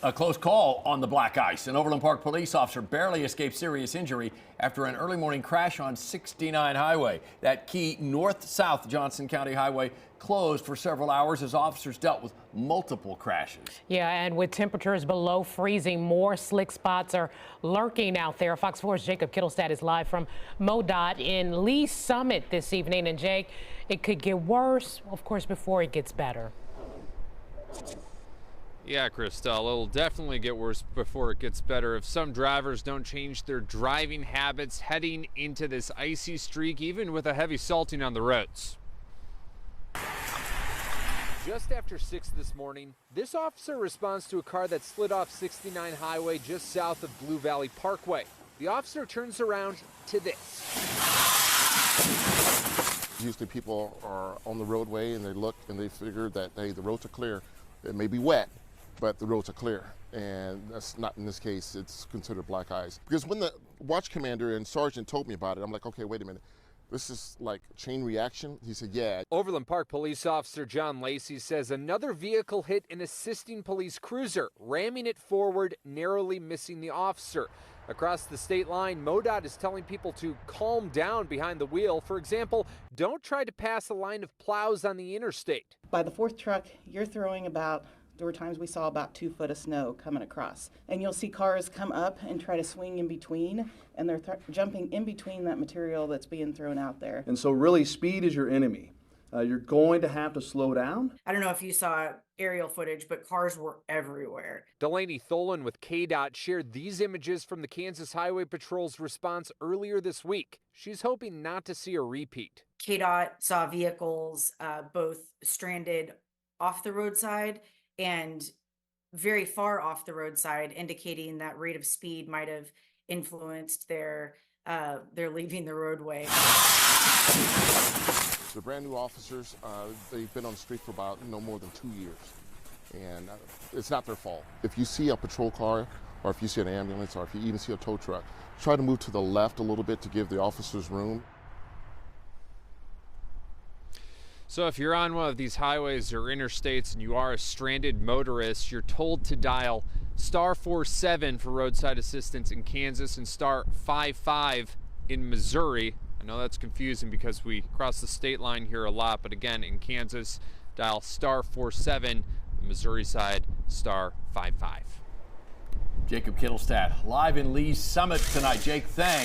A close call on the black ice. An Overland Park police officer barely escaped serious injury after an early morning crash on 69 highway. That key north-south Johnson County highway closed for several hours as officers dealt with multiple crashes. Yeah, and with temperatures below freezing, more slick spots are lurking out there. Fox 4's Jacob Kittelstadt is live from MoDOT in Lee Summit this evening. And Jake, it could get worse, of course, before it gets better. Yeah, Christelle, it'll definitely get worse before it gets better if some drivers don't change their driving habits heading into this icy streak, even with a heavy salting on the roads. Just after 6 this morning, this officer responds to a car that slid off 69 highway just south of Blue Valley Parkway. The officer turns around to this. Usually people are on the roadway and they look and they figure that, hey, the roads are clear. It may be wet, but the roads are clear, and that's not in this case. It's considered black ice. Because when the watch commander and sergeant told me about it, I'm like, okay, wait a minute. This is like chain reaction? He said, yeah. Overland Park police officer John Lacey says another vehicle hit an assisting police cruiser, ramming it forward, narrowly missing the officer. Across the state line, MoDOT is telling people to calm down behind the wheel. For example, don't try to pass a line of plows on the interstate. By the fourth truck, you're throwing there were times we saw about 2 foot of snow coming across. And you'll see cars come up and try to swing in between, and they're jumping in between that material that's being thrown out there. And so really speed is your enemy. You're going to have to slow down. I don't know if you saw aerial footage, but cars were everywhere. Delaney Tholen with KDOT shared these images from the Kansas Highway Patrol's response earlier this week. She's hoping not to see a repeat. KDOT saw vehicles both stranded off the roadside and very far off the roadside, indicating that rate of speed might have influenced their leaving the roadway. The brand new officers, they've been on the street for about no more than 2 years, and it's not their fault. If you see a patrol car, or if you see an ambulance, or if you even see a tow truck, try to move to the left a little bit to give the officers room. So if you're on one of these highways or interstates and you are a stranded motorist, you're told to dial star 47 for roadside assistance in Kansas and star 55 in Missouri. I know that's confusing because we cross the state line here a lot, but again, in Kansas, dial star 47, the Missouri side, star 55. Jacob Kittelstadt live in Lee's Summit tonight. Jake, thanks.